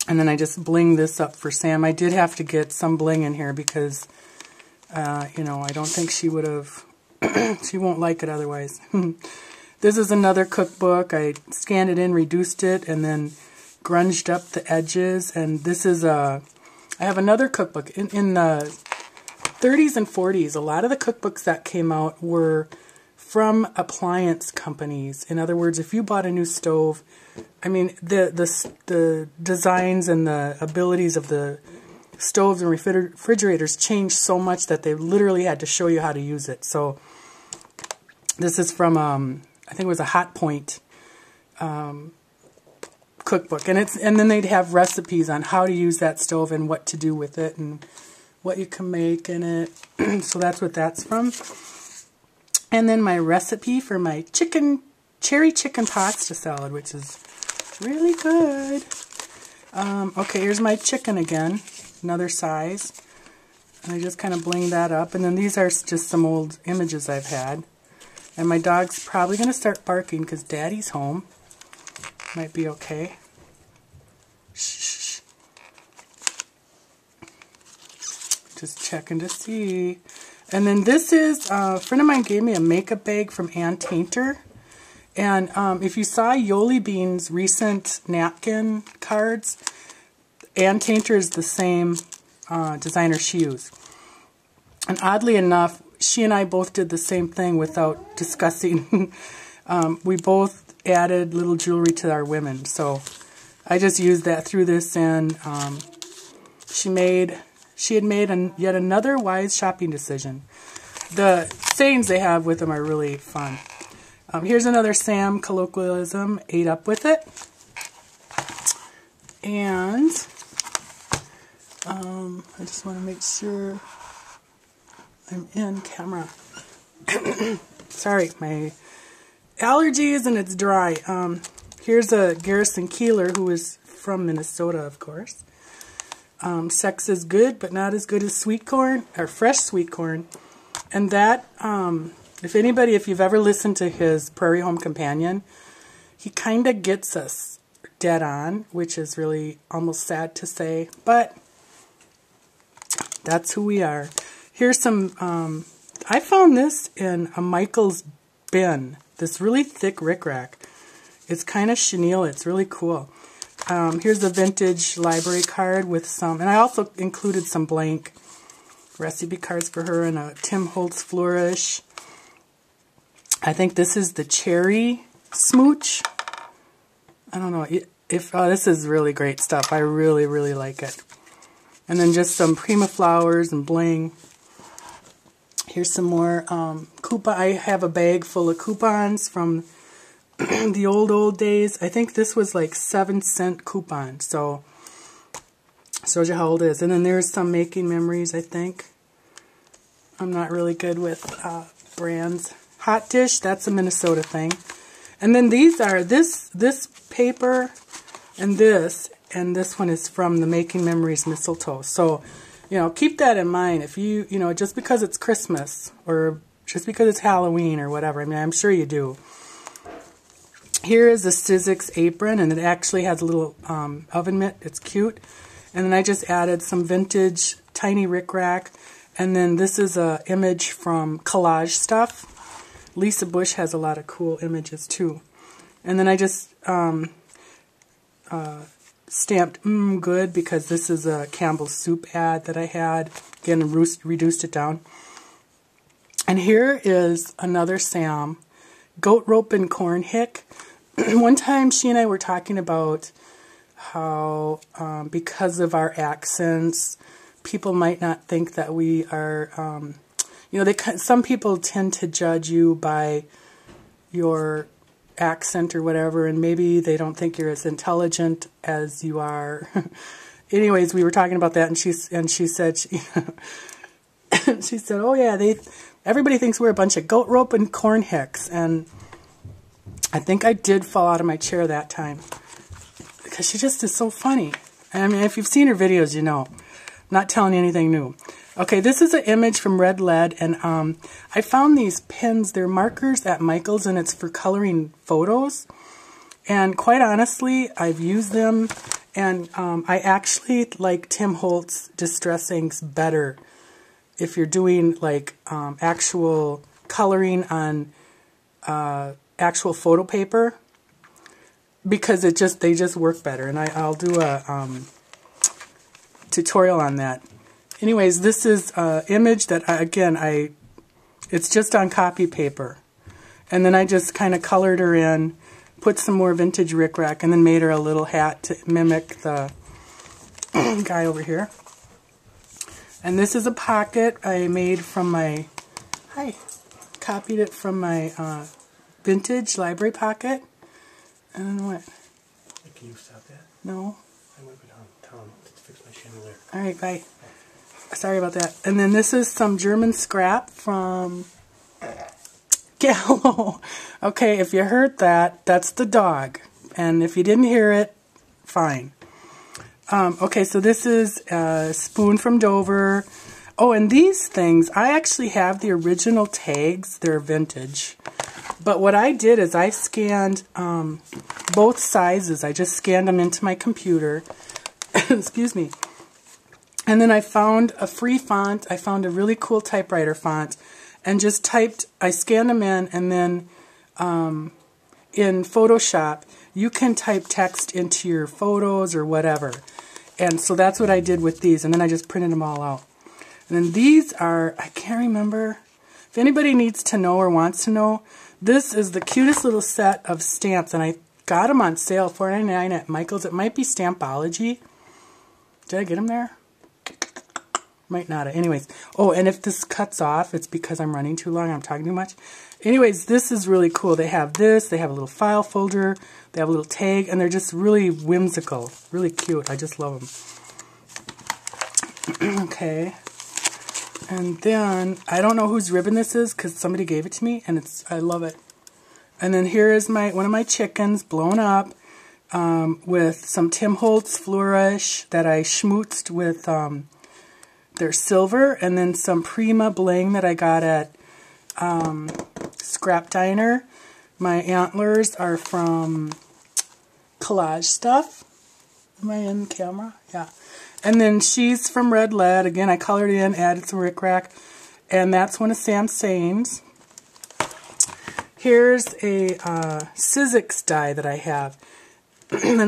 And then I just bling this up for Sam. I did have to get some bling in here because, you know, I don't think she would have, she won't like it otherwise. This is another cookbook. I scanned it in, reduced it, and then grunged up the edges. And this is I have another cookbook. In the 30s and 40s, a lot of the cookbooks that came out were from appliance companies. In other words, if you bought a new stove, I mean, the designs and the abilities of the stoves and refrigerators changed so much that they literally had to show you how to use it. So this is from, I think it was a Hot Point cookbook. And then they'd have recipes on how to use that stove and what to do with it and what you can make in it. So that's what that's from. And then my recipe for my cherry chicken pasta salad, which is really good. Okay, here's my chicken again, another size. And I just kind of bling that up. And then these are just some old images I've had. And my dog's probably going to start barking because Daddy's home. Might be okay. Shh. Just checking to see. And then this is, a friend of mine gave me a makeup bag from Ann Tainter. And if you saw Yoli Bean's recent napkin cards, Ann Tainter is the same designer she used. And oddly enough, she and I both did the same thing without discussing. We both added little jewelry to our women. So I just used that through this, and she had made yet another wise shopping decision. The sayings they have with them are really fun. Here's another Sam colloquialism, ate up with it. And I just want to make sure I'm in camera. Sorry, my allergies and it's dry. Here's a Garrison Keillor, who is from Minnesota, of course. Sex is good, but not as good as sweet corn, or fresh sweet corn. And that, if you've ever listened to his Prairie Home Companion, he kind of gets us dead on, which is really almost sad to say, but that's who we are. Here's some, I found this in a Michael's bin, this really thick rickrack. It's kind of chenille, it's really cool. Here's a vintage library card with some, and I also included some blank recipe cards for her and a Tim Holtz flourish. I think this is the cherry smooch. I don't know if this is really great stuff. I really, really like it. And then just some Prima flowers and bling. Here's some more coupon. I have a bag full of coupons from the old days. I think this was like 7-cent coupon. So shows you how old it is. And then there's some Making Memories, I think. I'm not really good with brands. Hot Dish, that's a Minnesota thing. And then these are this paper and this one is from the Making Memories mistletoe. So, you know, keep that in mind. If you know, just because it's Christmas or just because it's Halloween or whatever, I mean, I'm sure you do. Here is a Sizzix apron, and it actually has a little oven mitt. It's cute. And then I just added some vintage tiny rickrack. And then this is an image from Collage Stuff. Lisa Bush has a lot of cool images too. And then I just stamped good because this is a Campbell's Soup ad that I had. Again, reduced it down. And here is another Sam, goat rope and corn hick. One time she and I were talking about how because of our accents, people might not think that we are, you know, some people tend to judge you by your accent or whatever, and maybe they don't think you're as intelligent as you are. Anyways, we were talking about that, and she said, she said, oh yeah, everybody thinks we're a bunch of goat rope and corn hicks, and I think I did fall out of my chair that time because she just is so funny. I mean, if you've seen her videos, you know. I'm not telling you anything new. Okay, this is an image from Red Lead, and I found these pins. They're markers at Michael's, and it's for coloring photos. And quite honestly, I've used them, And I actually like Tim Holtz distress inks better if you're doing like actual coloring on actual photo paper, because they just work better. And I'll do a tutorial on that. Anyways, this is an image that it's just on copy paper. And then I just kind of colored her in, put some more vintage rickrack, and then made her a little hat to mimic the guy over here. And this is a pocket I made from my, copied it from my vintage library pocket. And what? Can you stop that? No. I went downtown to fix my chandelier. Alright, bye. Sorry about that. And then this is some German scrap from Gallo. Okay, if you heard that, that's the dog. And if you didn't hear it, fine. Okay, so this is a spoon from Dover. Oh, and these things, I actually have the original tags. They're vintage. But what I did is I scanned both sizes. I just scanned them into my computer. Excuse me. And then I found a free font. I found a really cool typewriter font. And just typed, I scanned them in, and then in Photoshop, you can type text into your photos or whatever. And so that's what I did with these. And then I just printed them all out. And then these are, I can't remember. If anybody needs to know or wants to know, this is the cutest little set of stamps. And I got them on sale, $4.99 at Michael's. It might be Stampology. Did I get them there? Might not. Anyways. Oh, and if this cuts off, it's because I'm running too long. I'm talking too much. Anyways, this is really cool. They have this. They have a little file folder. They have a little tag. And they're just really whimsical. Really cute. I just love them. Okay. And then, I don't know whose ribbon this is because somebody gave it to me. And I love it. And then here is one of my chickens blown up with some Tim Holtz Flourish that I schmoozed with their silver, and then some Prima bling that I got at Scrap Diner. My antlers are from Collage Stuff. Am I in camera? Yeah. And then she's from Red Lead. Again, I colored in, added some rickrack, and that's one of Sam Sain's. Here's a Sizzix die that I have. And